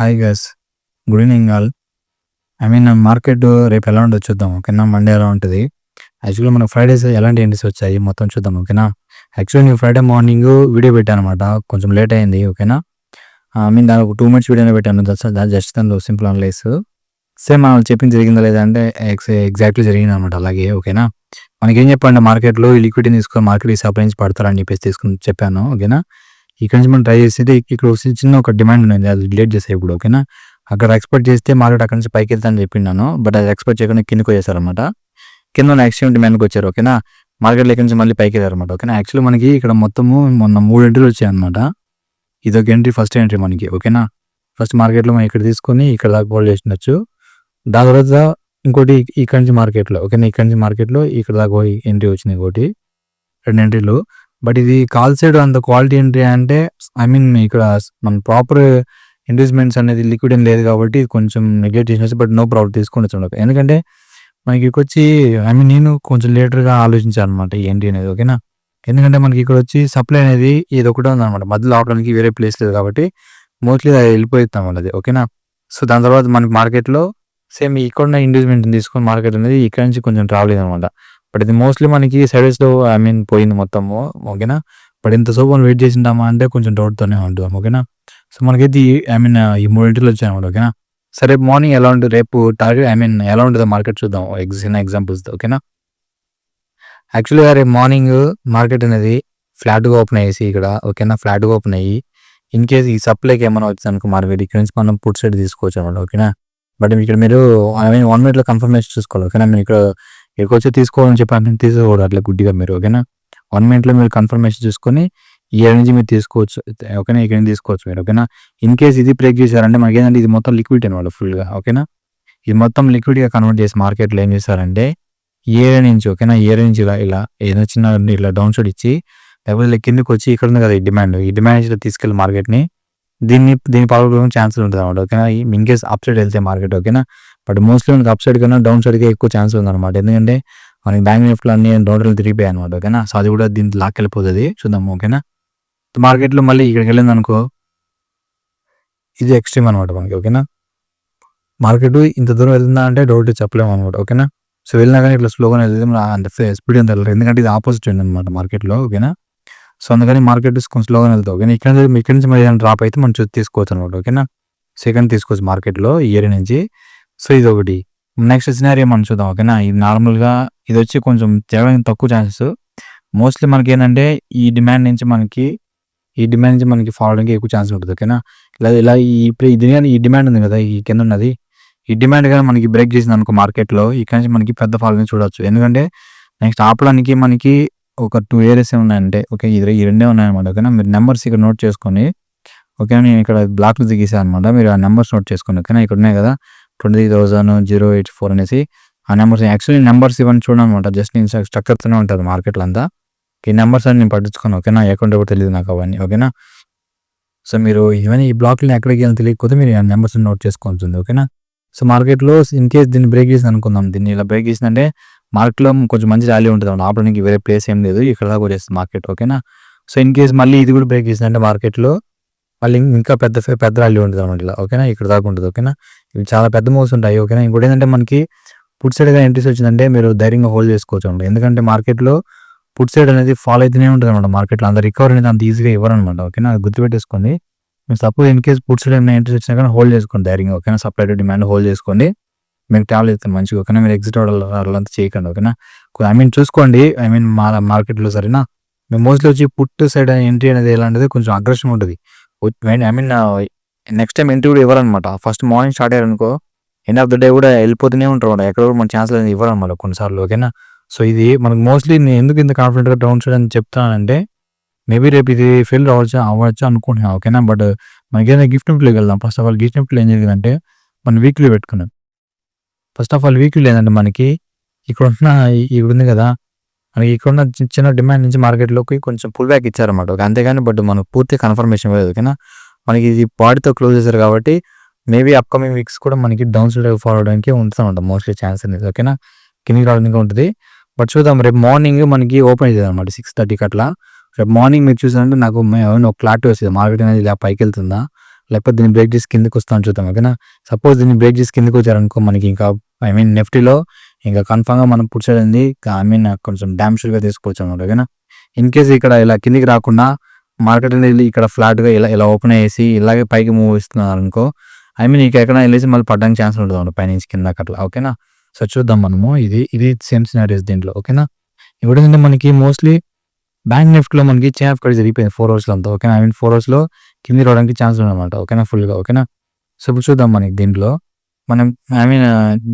Hi guys. Good evening all. Market రేపు ఎలా ఉంటదో చూద్దాం. ఓకేనా. మండే ఎలా ఉంటది. యాక్చువల్‌గా మనకు ఫ్రైడేస్ ఎలాంటి ఎంట్రీస్ వచ్చాయి మొత్తం చూద్దాం. ఓకేనా. యాక్చువల్లీ నేను ఫ్రైడే మార్నింగ్ వీడియో పెట్టాననమాట. కొంచెం లేట్ అయింది. ఓకేనా. దానికి ఒక 2 మినిట్స్ వీడియోనే పెట్టాను. జస్ట్ దానిలో సింపుల్ అనలైస్. సేమ్ మనం చెప్పింది జరిగిందా లేదా అంటే ఎగ్జాక్ట్‌లీ జరిగిందనమాట అలాగే. ఓకేనా. మనకేం చెప్పండి మార్కెట్‌లో ఈ లిక్విడిటీని తీసుకొని మార్కెట్‌కి సప్లై నుంచి పడతారని చెప్పేసి చెప్పాను. ఓకేనా. ఇక్కడి నుంచి మనం ట్రై చేసేది ఇక్కడ చిన్న ఒక డిమాండ్ ఉంది. అది డిలీట్ చేసా ఇప్పుడు. ఓకేనా. అక్కడ ఎక్స్‌పెక్ట్ చేస్తే మార్కెట్ అక్కడి నుంచి పైకెళ్తదని చెప్పిండాను. బట్ అది ఎక్స్‌పెక్ట్ చేయకుండా కిందకొచ్చేసారనమాట. కింద ఉన్న ఎక్స్‌ట్రీమ్ డిమాండ్‌కొచ్చారు. ఓకేనా. మార్కెట్‌లో ఇక్కడి నుంచి మళ్ళీ పైకెళ్ళారనమాట. ఓకేనా. యాక్చువల్లీ మనకి ఇక్కడ మొత్తము మొన్న 3 ఎంట్రీలు వచ్చాయనమాట. ఇదొక ఎంట్రీ, ఫస్ట్ ఎంట్రీ మనకి. ఓకేనా. ఫస్ట్ మార్కెట్‌లో మనం ఇక్కడ తీసుకొని ఇక్కడ దాకా హోల్డ్ చేసిండొచ్చు. దాని తర్వాత ఇంకోటి ఇక్కడి నుంచి మార్కెట్‌లో ఓకేనా. ఇక్కడి నుంచి మార్కెట్‌లో ఇక్కడ దాకా ఎంట్రీ వచ్చింది ఇంకోటి. 2 ఎంట్రీలు. బట్ ఇది కాల్ సైడ్ అంత క్వాలిటీ ఎంట్రీ అంటే ఇక్కడ మన ప్రాపర్ ఇన్వెస్ట్‌మెంట్స్ అనేది లిక్విడ్ ఏం లేదు కాబట్టి కొంచెం నెగ్లెక్ట్ చేసేసి బట్ నో ప్రాబ్లమ్ తీసుకోవచ్చు. ఎందుకంటే మనకి ఇక్కడొచ్చి నేను కొంచెం లేటర్‌గా ఆలోచించాననమాట ఈ ఎంట్రీ అనేది. ఓకేనా. ఎందుకంటే మనకి ఇక్కడొచ్చి సప్లై అనేది ఇదొకటే ఉందనమాట. మధ్యలో ఆపడానికి వేరే ప్లేస్ లేదు కాబట్టి మోస్ట్‌లీ అది వెళ్ళిపోయిద్దనమాట అది. ఓకేనా. సో, దాని తర్వాత మనకి మార్కెట్‌లో సేమ్ ఇక్కడున్న ఇన్వెస్ట్‌మెంట్‌ని తీసుకొని మార్కెట్ అనేది ఇక్కడి నుంచి కొంచెం ట్రావెల్ అయిందనమాట. బట్ ఇది మోస్ట్‌లీ మనకి సైడ్‌వేస్‌లో పోయింది మొత్తము. ఓకేనా. బట్ ఇంతసేపు మనం వెయిట్ చేసింటామా అంటే కొంచెం డౌట్‌తోనే ఉంటాం. ఓకేనా. సో, మనకైతే ఈ 3 ఎంట్రీలు వచ్చాయనమాట. ఓకేనా. సరే రేపు మార్నింగ్ ఎలా ఉంటది, రేపు టార్గెట్ ఎలా ఉంటదో మార్కెట్ చూద్దాం చిన్న ఎగ్జాంపుల్స్‌తో. ఓకేనా. యాక్చువల్‌గా రేపు మార్నింగ్ మార్కెట్ అనేది ఫ్లాట్‌గా ఓపెన్ అయ్యేసి ఇక్కడ ఓకేనా. ఫ్లాట్‌గా ఓపెన్ అయ్యి ఇన్‌కేస్ ఈ సప్లైకి ఏమైనా వచ్చిందనుకో మార్కెట్ ఇక్కడ నుంచి మనం పుట్ సైడ్ తీసుకోవచ్చు అనమాట. ఓకేనా. బట్ ఇక్కడ మీరు 1 మినిట్‌లో కన్ఫర్మేషన్ చూసుకోవాలి. ఓకేనా. మీరు ఇక్కడికొచ్చి తీసుకోవాలని చెప్పి తీసుకోకూడదు అట్లా గుడ్డిగా మీరు. ఓకేనా. 1 మినిట్‌లో మీరు కన్ఫర్మేషన్ చూసుకొని ఈ ఏరియా నుంచి మీరు తీసుకోవచ్చు. ఓకేనా. ఇక్కడ నుంచి తీసుకోవచ్చు మీరు. ఓకేనా. ఇన్‌కేస్ ఇది బ్రేక్ చేశారంటే మనకేంటంటే ఇది మొత్తం లిక్విడ్ అనమాట ఫుల్‌గా. ఓకేనా. ఇది మొత్తం లిక్విడ్‌గా కన్వర్ట్ చేసి మార్కెట్‌లో ఏం చేశారంటే ఈ ఏరియా నుంచి ఓకేనా. ఈ ఏరియా నుంచి ఇలా ఏదైనా చిన్న ఇలా డౌన్ సైడ్ ఇచ్చి లేకపోతే ఇలా కిందకొచ్చి ఇక్కడ ఉంది కదా ఈ డిమాండ్ నుంచి తీసుకెళ్ళి మార్కెట్‌ని దీని పడకపోవడం ఛాన్సెస్ ఉంటదనమాట. ఓకేనా. ఇన్‌కేస్ అప్ సైడ్ వెళ్తే మార్కెట్. ఓకేనా. బట్ మోస్ట్‌లీ మనకి అప్ సైడ్ కన్నా డౌన్ సైడ్‌కే ఎక్కువ ఛాన్స్ ఉందనమాట. ఎందుకంటే మనకి బ్యాంక్ నిఫ్టీలో అన్ని డౌన్ సైడ్ తిరిగిపోయాయనమాట. ఓకేనా. సో, అది కూడా దీనికి లాక్కెళ్ళిపోతది. చూద్దాం. ఓకేనా. మార్కెట్‌లో మళ్ళీ ఇక్కడికెళ్ళిందనుకో ఇది ఎక్స్‌ట్రీమ్ అనమాట మనకి. ఓకేనా. మార్కెట్ ఇంత దూరం వెళ్తుందా అంటే డౌట్ చెప్పలేము అనమాట. ఓకేనా. సో, వెళ్ళినా కానీ ఇట్లా స్లోగానే వెళ్తుంది. అంత స్పీడ్ అంత వెళ్ళదు. ఎందుకంటే ఇది ఆపోజిట్ ట్రెండ్ అనమాట మార్కెట్‌లో. ఓకేనా. సో, అందుకని మార్కెట్ కొంచెం స్లోగానే వెళ్తాయి. ఓకేనా. ఇక్కడ నుంచి మరి ఏదైనా డ్రాప్ అయితే మనం తీసుకోవచ్చు అనమాట. ఓకేనా. సెకండ్ తీసుకోవచ్చు మార్కెట్‌లో ఈ ఏరియా నుంచి. సో, ఇదొకటి. నెక్స్ట్ సినారియో మనం చూద్దాం. ఓకేనా. ఇది నార్మల్‌గా ఇదొచ్చి కొంచెం జరగడానికి తక్కువ ఛాన్సెస్. మోస్ట్‌లీ మనకేంటంటే ఈ డిమాండ్ నుంచి మనకి ఫాల్ అవ్వడానికి ఎక్కువ ఛాన్స్ ఉంటుంది. ఓకేనా. ఇలా ఈ డిమాండ్ ఉంది కదా ఈ కింద ఉన్నది. ఈ డిమాండ్ గాని మనకి బ్రేక్ చేసిందనుకో మార్కెట్‌లో ఇక్కడి నుంచి మనకి పెద్ద ఫాల్‌ని చూడొచ్చు. ఎందుకంటే నెక్స్ట్ ఆపడానికి మనకి ఒక 2 ఏరియాస్ ఉన్నాయంటే ఓకే. ఈ రెండే ఉన్నాయన్నమాట. ఓకేనా. మీరు నంబర్స్ ఇక్కడ నోట్ చేసుకొని ఓకేనా. నేను ఇక్కడ బ్లాక్‌లో గీసాను అనమాట. మీరు ఆ నంబర్స్ నోట్ చేసుకోండి. ఓకేనా. ఇక్కడ ఉన్నాయి కదా 23,084 అనేసి ఆ నంబర్స్ యాక్చువల్లీ నంబర్స్ ఇవన్నీ చూడనమాట. జస్ట్ నేను స్ట్రక్చర్‌తోనే ఉంటది మార్కెట్‌లో అంతా. ఈ నంబర్స్ అన్ని నేను పట్టించుకోను. ఓకేనా. అకౌంట్ ఎవరో తెలీదు నాకు అవన్నీ. ఓకేనా. సో, మీరు ఇవన్నీ ఈ బ్లాక్‌లని ఎక్కడికి వెళ్ళాలో తెలియకపోతే మీరు ఆ నంబర్స్ నోట్ చేసుకోవాల్సింది. ఓకేనా. సో, మార్కెట్‌లో ఇన్‌కేస్ దీన్ని బ్రేక్ చేసింది అనుకుందాం. దీన్ని ఇలా బ్రేక్ చేసిందంటే మార్కెట్‌లో కొంచెం మంచి ర్యాలీ ఉంటదన్నమాట. ఆపడానికి వేరే ప్లేస్ ఏం లేదు. ఇక్కడ దాకా వచ్చేస్తుంది మార్కెట్. ఓకేనా. సో, ఇన్‌కేస్ మళ్ళీ ఇది కూడా బ్రేక్ చేసిందంటే మార్కెట్‌లో మళ్ళీ ఇంకా పెద్ద ర్యాలీ ఉంటదన్నమాట ఇలా. ఓకేనా. ఇక్కడ దాకా ఉంటది. ఓకేనా. ఇవి చాలా పెద్ద మూవ్స్ ఉంటాయి. ఓకేనా. ఇంకోటి ఏంటంటే మనకి పుట్ సైడ్‌గా ఎంట్రీస్ వచ్చిందంటే మీరు ధైర్యంగా హోల్డ్ చేసుకోవచ్చు అన్నమాట. ఎందుకంటే మార్కెట్‌లో పుట్ సైడ్ అనేది ఫాలో అయితేనే ఉంటదన్నమాట మార్కెట్‌లో. అంత రికవరీ అనేది అంత ఈజీగా ఇవ్వరన్నమాట. ఓకేనా. అది గుర్తుపెట్టేసుకోండి. మీరు సపోజ్ ఇన్‌కేస్ పుట్ సైడ్ ఏమైనా ఎంట్రీస్ వచ్చినా కానీ హోల్డ్ చేసుకోండి ధైర్యంగా. ఓకేనా. సప్లై టు డిమాండ్ హోల్డ్ చేసుకోండి. మీకు ట్రావెల్ అవుతుంది మంచిగా. ఓకేనా. మీరు ఎగ్జిట్ అవ్వడాలంతా చేయకండి. ఓకేనా. చూసుకోండి. మార్కెట్‌లో సరేనా. మీరు మోస్ట్‌లీ వచ్చి పుట్ సైడ్ ఎంట్రీ అనేది ఎలాంటిది కొంచెం అగ్రెషన్ ఉంటది. నెక్స్ట్ టైమ్ ఎంట్రీ కూడా ఇవ్వరనమాట. ఫస్ట్ మార్నింగ్ స్టార్ట్ అయ్యారనుకో ఎండ్ ఆఫ్ ద డే కూడా వెళ్ళిపోతూనే ఉంటారు. ఎక్కడ కూడా మన ఛాన్స్‌లు అనేది ఇవ్వరనమాట కొన్నిసార్లు. ఓకేనా. సో, ఇది మనకు మోస్ట్‌లీ నేను ఎందుకు ఇంత కాన్ఫిడెంట్‌గా డౌన్ సైడ్ అని చెప్తున్నానంటే మేబీ రేపు ఇది ఫెయిల్ అవ్వచ్చు అనుకుంటున్నా. ఓకేనా. బట్ మనకేదైనా గిఫ్ట్ నిఫ్టీలోకి వెళ్దాం. ఫస్ట్ ఆఫ్ ఆల్ గిఫ్ట్ నిఫ్టీలో ఏం జరిగిందంటే మనం వీక్లీ పెట్టుకున్నాం. ఫస్ట్ ఆఫ్ ఆల్ వీక్లీ ఏంటంటే మనకి ఇక్కడున్న ఇది ఉంది కదా. మనకి ఇక్కడున్న చిన్న డిమాండ్ నుంచి మార్కెట్‌లోకి కొంచెం పుల్ బ్యాక్ ఇచ్చారన్నమాట. అంతేగాని బట్ మనకు పూర్తి కన్ఫర్మేషన్ ఇవ్వలేదు. ఓకేనా. మనకి ఇది బాడీతో క్లోజ్ చేశారు కాబట్టి మేబీ అప్‌కమింగ్ వీక్స్ కూడా మనకి డౌన్ సైడ్ ఫాలో అవ్వడానికి ఉంటదన్నమాట మోస్ట్‌లీ ఛాన్స్ అనేది. ఓకేనా. కిందకి రావడానికి ఉంటది. బట్ చూద్దాం రేపు మార్నింగ్ మనకి ఓపెన్ అయితదన్నమాట 6:30కి అట్లా. రేపు మార్నింగ్ మీరు చూసారంటే నాకు ఏమైనా ఒక క్లారిటీ వస్తది. మార్కెట్ అనేది ఇలా పైకెళ్తుందా? లేకపోతే దీన్ని బ్రేక్ చేసి కిందకి వస్తామని చూద్దాం. ఓకేనా. సపోజ్ దీన్ని బ్రేక్ చేసి కిందకి వచ్చారనుకో మనకి ఇంకా నిఫ్టీలో ఇంకా కన్ఫర్మ్గా మనం పుట్ సైడ్ అనేది కొంచెం డ్యామ్ షూర్గా తీసుకోవచ్చు అనమాట. ఓకేనా. ఇన్ కేస్ ఇక్కడ ఇలా కిందికి రాకుండా మార్కెట్ అనేది ఇక్కడ ఫ్లాట్గా ఇలా ఓపెన్ అయ్యేసి ఇలాగే పైకి మూవ్ ఇస్తున్నారు అనుకో, ఇక ఎక్కడ వెళ్ళేసి మళ్ళీ పడడానికి ఛాన్స్ ఉంటుంది అనమాట పైనుంచి కిందకి అట్లా. ఓకేనా. సో చూద్దాం మనము ఇది సేమ్ సినారియోస్ దీంట్లో. ఓకేనా. ఇప్పుడు ఏంటంటే మనకి మోస్ట్లీ బ్యాంక్ నిఫ్టీలో మనకి చైన్ ఆఫ్ కట్ జరిగిపోయింది 4 అవర్స్లో అంతా. ఓకేనా. 4 అవర్స్లో కింది రావడానికి ఛాన్స్ ఉందన్నమాట. ఓకేనా, ఫుల్గా. ఓకేనా. సో ఇప్పుడు చూద్దాం మనకి దీంట్లో మనం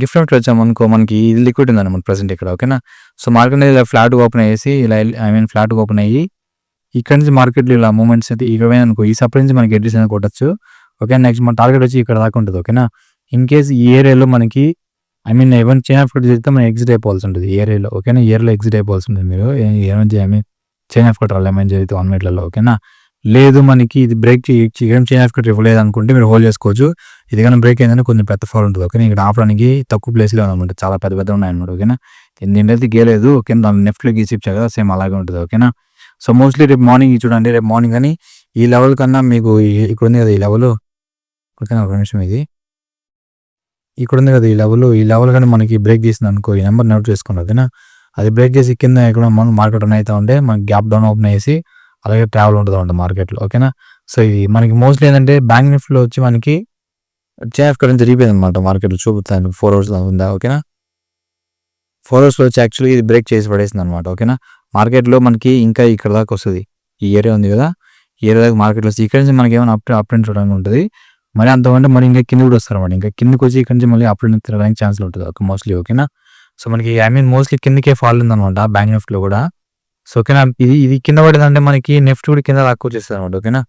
డిఫరెంట్ వచ్చామనుకో మనకి ఇది లిక్విడ్ ఉందన్నమాట ప్రజెంట్ ఇక్కడ. ఓకేనా. సో మార్కెట్ అనేది ఇలా ఫ్లాట్గా ఓపెన్ అయ్యేసి ఇలా ఫ్లాట్గా ఓపెన్ అయ్యి ఇక్కడ నుంచి మార్కెట్లో ఇలా మూమెంట్స్ అయితే ఇక అనుకో ఈ సప్లై నుంచి మనకి ఎడ్రీస్ అనేది కొట్టచ్చు. ఓకే. నెక్స్ట్ మన టార్గెట్ వచ్చి ఇక్కడ దాకా ఉంటుంది. ఓకేనా. ఇన్ కేస్ ఈ ఏరియాలో మనకి ఏమైనా చైన్ ఆఫ్ కట్ జరిగితే మనం ఎగ్జిట్ అయిపోవాల్సి ఉంటుంది ఈ ఏరియాలో. ఓకేనా. ఈ ఏరియాలో ఎగ్జిట్ అయిపోవాల్సి ఉంటుంది మీరు చైన్ ఆఫ్ కట్ ఏమైనా జరిగితే 1 మినిట్లలో. ఓకేనా. లేదు మనకి ఇది బ్రేక్ చేయడం చైన్ ఆఫ్ కట్ ఇవ్వలేదు అనుకుంటే మీరు హోల్డ్ చేసుకోవచ్చు. ఇది కానీ బ్రేక్ అయిందని కొంచెం పెద్ద ఫాల్ ఉంటుంది. ఓకేనా. ఇక్కడ ఆపడానికి తక్కువ ప్లేస్లో అనమాట, చాలా పెద్ద ఉన్నాయన్నమాట. ఓకేనా. దీంట్లో గీయలేదు. ఓకేనా. దాని నెఫ్ట్లో గీసి ఇచ్చారు కదా, సేమ్ అలాగే ఉంటుంది. ఓకేనా. సో మోస్ట్లీ రేపు మార్నింగ్ చూడండి, రేపు మార్నింగ్ కానీ ఈ లెవెల్ కన్నా మీకు ఇక్కడ ఉంది కదా ఈ లెవెల్. ఓకేనా. ఒక నిమిషం, ఇది ఇక్కడ ఉంది కదా ఈ లెవెల్ కానీ మనకి బ్రేక్ చేసింది అనుకో, ఈ నెంబర్ నోట్ చేసుకోండి. ఓకేనా. అది బ్రేక్ చేసి కింద ఎక్కడ మనం మార్కెట్ రన్ అవుతా ఉంటే మనకి గ్యాప్ డౌన్ ఓపెన్ అయ్యేసి అలాగే ట్రావెల్ ఉంటుంది అంట మార్కెట్లో. ఓకేనా. సో ఇది మనకి మోస్ట్లీ ఏంటంటే బ్యాంక్ నిఫ్టీలో వచ్చి మనకి చైన్ ఆఫ్ కట్ జరిగిపోయింది అనమాట మార్కెట్లో. చూపుతాను 4 అవర్స్లో ఉందా. ఓకేనా. 4 అవర్స్లో వచ్చి యాక్చువల్లీ ఇది బ్రేక్ చేసి పడేసింది అనమాట. ఓకేనా. మార్కెట్లో మనకి ఇంకా ఇక్కడ దాకా వస్తుంది, ఈ ఏరియా ఉంది కదా, ఈ ఏరియా దాకా మార్కెట్లో వస్తుంది. ఇక్కడ నుంచి మనకి ఏమైనా అప్ ట్రెండ్ చూడడానికి ఉంటుంది. మరి అంతకంటే మరి ఇంకా కింద కూడా వస్తారు అనమాట. ఇంకా కిందకి వచ్చి ఇక్కడ నుంచి మళ్ళీ అప్ ట్రెండ్ తిరగడానికి ఛాన్స్ ఉంటుంది ఓకే మోస్ట్లీ. ఓకేనా. సో మనకి మోస్ట్లీ కిందకే ఫాల్ ఉందన్నమాట బ్యాంక్ నిఫ్టీలో కూడా. సో ఓకేనా. ఇది కింద పడేదంటే మనకి నిఫ్టీ కూడా కింద లాక్కు వచ్చేస్తుంది అనమాట. ఓకేనా.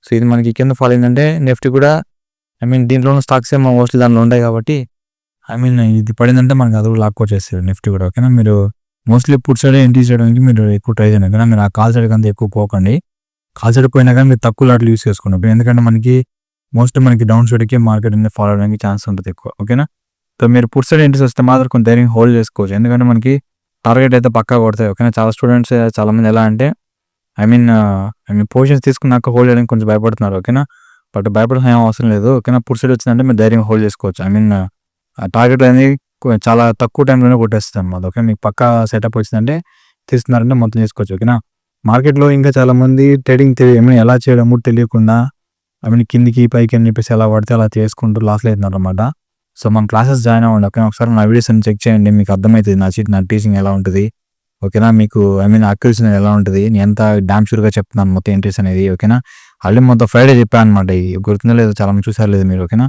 సో ఇది మనకి కింద ఫాల్ అయిందంటే నిఫ్టీ కూడా దీంట్లో ఉన్న స్టాక్స్ ఏమో మోస్ట్లీ దాంట్లో ఉంటాయి కాబట్టి ఇది పడిందంటే మనకి అది కూడా లాక్కు వచ్చేస్తుంది నిఫ్టీ కూడా. ఓకేనా. మీరు మోస్ట్లీ పుట్ సైడ్ ఎంట్రీ చేయడానికి మీరు ఎక్కువ ట్రై చేయండి. ఓకేనా. మీరు ఆ కాల్ సైడ్ అంతా ఎక్కువ పోకండి. కాల్ సైడ్ పోయినా కానీ మీరు తక్కువ లాట్లు యూస్ చేసుకోండి. ఎందుకంటే మనకి డౌన్ సైడ్కి మార్కెట్ అనేది ఫాలో అవడానికి ఛాన్స్ ఉంటుంది ఎక్కువ. ఓకేనా. సో మీరు పుట్ సైడ్ ఎంట్రీస్ వస్తే మాత్రం కొంత ధైర్యం హోల్డ్ చేసుకోవచ్చు. ఎందుకంటే మనకి టార్గెట్ అయితే పక్కా కొడతాయి. ఓకేనా. చాలా స్టూడెంట్స్ చాలా మంది ఎలా అంటే పొజిషన్స్ తీసుకున్నాక హోల్డ్ చేయడానికి కొంచెం భయపడుతున్నారు. ఓకేనా. బట్ భయపడాల్సిన ఏం అవసరం లేదు. ఓకేనా. పుట్ సైడ్ వచ్చిందంటే మీరు ధైర్యం హోల్డ్ చేసుకోవచ్చు. టార్గెట్ అనేది చాలా తక్కువ టైంలోనే కొట్టేస్తుంది అనమాట. ఓకే. మీకు పక్కా సెటప్ వచ్చిందంటే తీస్తున్నారంటే మొత్తం చేసుకోవచ్చు. ఓకేనా. మార్కెట్లో ఇంకా చాలా మంది ట్రేడింగ్ ఎలా చేయడము తెలియకుండా కిందికి పైకి అని చెప్పేసి ఎలా పడితే అలా చేసుకుంటూ లాస్లో అవుతున్నారు అనమాట. సో మన క్లాసెస్ జాయిన్ అవ్వండి. ఓకే. ఒకసారి నా వీడియోస్ అని చెక్ చేయండి, మీకు అర్థమవుతుంది నా టీచింగ్ ఎలా ఉంటుంది. ఓకేనా. మీకు అక్యురసీ ఎలా ఉంటుంది, నేను ఎంత డామ్ షూర్గా చెప్తున్నాను మొత్తం ఎంట్రీస్ అనేది. ఓకేనా. ఆల్రెడీ మొత్తం ఫ్రైడే చెప్పాను అనమాట. ఇది గుర్తుందో లేదు, చాలా మంది చూసారు లేదు మీరు. ఓకేనా.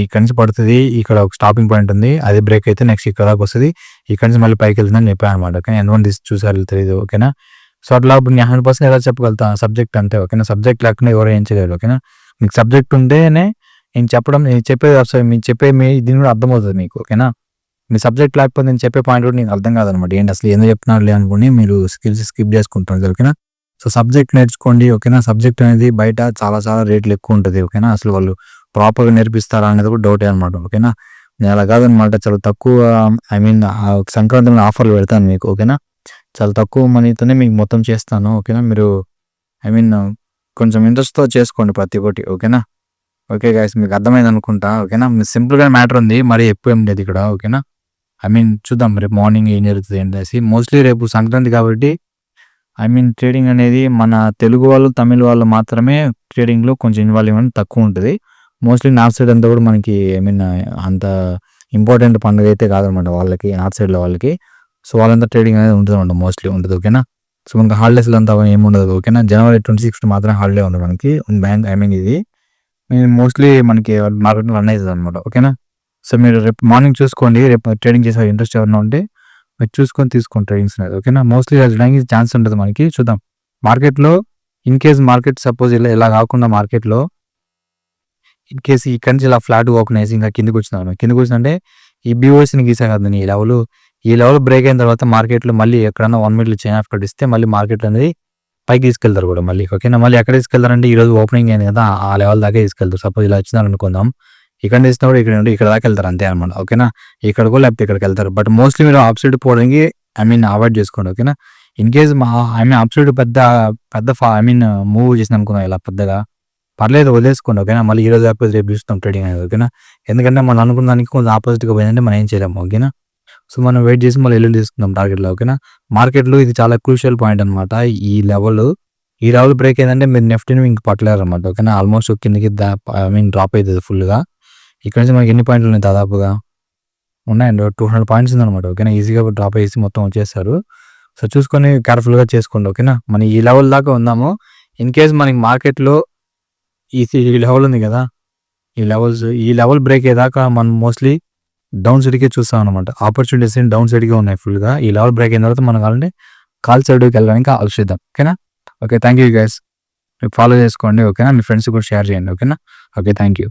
ఇక్కడ నుంచి పడుతుంది, ఇక్కడ ఒక స్టాపింగ్ పాయింట్ ఉంది, అది బ్రేక్ అయితే నెక్స్ట్ ఇక్కడ దాకా వస్తుంది, ఇక్కడ నుంచి మళ్ళీ పైకి వెళ్తుందని చెప్పాను అనమాట. ఓకే. ఎంతమంది చూసారు తెలియదు. ఓకేనా. సో అట్లా ఇప్పుడు నేను 100% ఎలా చెప్పగలుగుతా సబ్జెక్ట్ అంటే. ఓకేనా. సబ్జెక్ట్ లేకుండా ఎవరు ఏం చేయలేరు. ఓకేనా. మీకు సబ్జెక్ట్ ఉంటేనే నేను చెప్పేది మీరు చెప్పే దీని కూడా అర్థమవుతుంది మీకు. ఓకేనా. మీ సబ్జెక్ట్ లేకపోతే నేను చెప్పే పాయింట్ కూడా నీకు అర్థం కాదనమాట. ఏంటి అసలు ఎందుకు చెప్తున్నారు లే అనుకుని మీరు స్కిప్ చేసుకుంటారు. ఓకేనా. సో సబ్జెక్ట్ నేర్చుకోండి. ఓకేనా. సబ్జెక్ట్ అనేది బయట చాలా రేట్లు ఎక్కువ ఉంటుంది. ఓకేనా. అసలు వాళ్ళు ప్రాపర్గా నేర్పిస్తారా అనేది కూడా డౌటే అనమాట. ఓకేనా. నేను అలా కాదనమాట, చాలా తక్కువ సంక్రాంతి ఆఫర్లు పెడతాను మీకు. ఓకేనా. చాలా తక్కువ మనీతోనే మీకు మొత్తం చేస్తాను. ఓకేనా. మీరు కొంచెం ఇంట్రెస్ట్తో చేసుకోండి ప్రతి ఒక్కటి. ఓకేనా. ఓకే గైస్, మీకు అర్థమైంది అనుకుంటా. ఓకేనా. సింపుల్గా మ్యాటర్ ఉంది, మరి ఎక్కువ ఏం లేదు ఇక్కడ. ఓకేనా. చూద్దాం రేపు మార్నింగ్ ఏం జరుగుతుంది ఏంటేసి. మోస్ట్లీ రేపు సంక్రాంతి కాబట్టి ట్రేడింగ్ అనేది మన తెలుగు వాళ్ళు తమిళ వాళ్ళు మాత్రమే ట్రేడింగ్లో కొంచెం ఇన్వాల్వ్మెంట్ తక్కువ ఉంటుంది. మోస్ట్లీ నార్త్ సైడ్ అంతా కూడా మనకి అంత ఇంపార్టెంట్ పండుగ అయితే కాదనమాట వాళ్ళకి, నార్త్ సైడ్లో వాళ్ళకి. సో వాళ్ళంతా ట్రేడింగ్ అనేది ఉంటుంది అనమాట, మోస్ట్లీ ఉంటుంది. ఓకేనా. సో మనకి హాలిడేస్లో అంతా ఏముండదు. ఓకేనా. జనవరి 26 మాత్రం హాలిడే ఉంది మనకి బ్యాంక్. ఇది మోస్ట్లీ మనకి మార్కెట్ రన్ అవుతుంది అనమాట. ఓకేనా. సో మీరు రేపు మార్నింగ్ చూసుకోండి, రేపు ట్రేడింగ్ చేసే ఇంట్రెస్ట్ ఎవరైనా ఉంటే మీరు చూసుకొని తీసుకోండి ట్రేడింగ్స్ అనేది. ఓకేనా. మోస్ట్లీ రావడానికి ఛాన్స్ ఉంటుంది మనకి. చూద్దాం మార్కెట్లో ఇన్ కేస్ మార్కెట్ సపోజ్ ఇలా కాకుండా మార్కెట్లో ఇన్ కేసు ఇక్కడ నుంచి ఇలా ఫ్లాట్ ఓపెన్ వేసి ఇంకా కిందకి వచ్చిందంటే ఈ బీఓసీని గీసా కదా ఈ లెవెల్ బ్రేక్ అయిన తర్వాత మార్కెట్లో మళ్ళీ ఎక్కడన్నా 1 మినిట్లో చైన్ ఆఫ్ కట్ ఇస్తే మళ్ళీ మార్కెట్ అనేది పైకి తీసుకెళ్తారు కూడా మళ్ళీ. ఓకేనా. మళ్ళీ ఎక్కడ తీసుకెళ్తారంటే ఈరోజు ఓపెనింగ్ అయింది కదా ఆ లెవెల్ దాకా తీసుకెళ్తారు. సపోజ్ ఇలా వచ్చినారు అనుకుందాం, ఇక్కడ తీసినా కూడా ఇక్కడ దాకా వెళ్తారు అంతే అనమాట. ఓకేనా. ఇక్కడికో లేకపోతే ఇక్కడికి వెళ్తారు. బట్ మోస్ట్లీ మీరు ఆప్ సైడ్ పోవడానికి అవాయిడ్ చేసుకోండి. ఓకేనా. ఇన్ కేస్ ఆప్ సైడ్ పెద్ద మూవ్ చేసింది అనుకుందాం ఇలా పెద్దగా, పర్లేదు వదిలేసుకోండి ఓకేనా. మళ్ళీ ఈరోజు కాకపోతే రేపు చూస్తాం ట్రేడింగ్ అనేది ఓకేనా. ఎందుకంటే మనం అనుకున్న దానికి కొంచెం ఆపోజిట్‌గా పోయిందంటే మనం ఏం చేయలేము ఓకేనా. సో, మనం వెయిట్ చేసి మళ్ళీ ఎల్లుండి తీసుకుందాం టార్గెట్‌లో ఓకేనా. మార్కెట్‌లో ఇది చాలా క్రూషియల్ పాయింట్ అనమాట. ఈ లెవెల్ ఈ లెవెల్ బ్రేక్ అయిందంటే మీరు నిఫ్టీని ఇంక పట్టలేరనమాట ఓకేనా. ఆల్మోస్ట్ కిందకి డ్రాప్ అయితది ఫుల్‌గా. ఇక్కడ నుంచి మనకి ఎన్ని పాయింట్లు ఉన్నాయి దాదాపుగా ఉన్నాయండి. 200 పాయింట్స్ ఉందనమాట ఓకేనా. ఈజీగా డ్రాప్ అయ్యేసి మొత్తం వచ్చేసారు. సో, చూసుకొని కేర్‌ఫుల్‌గా చేసుకోండి ఓకేనా. మనం ఈ లెవెల్ దాకా ఉందాము. ఇన్ కేస్ మనకి మార్కెట్‌లో ఈ లెవెల్ ఉంది కదా! ఈ లెవెల్ బ్రేక్ అయ్యేదాకా మనం మోస్ట్‌లీ డౌన్ సైడ్‌కే చూస్తాం అనమాట. ఆపర్చునిటీస్ డౌన్ సైడ్‌కే ఉన్నాయి ఫుల్‌గా. ఈ లెవెల్ బ్రేక్ అయిన తర్వాత మనం కావాలంటే కాల్ సైడ్‌కి వెళ్ళడానికి ఆలోచిద్దాం. ఓకేనా. Okay. Thank you guys. Follow చేసుకోండి ఓకేనా. మీ ఫ్రెండ్స్‌కి కూడా షేర్ చేయండి ఓకేనా. ఓకే. Thank you.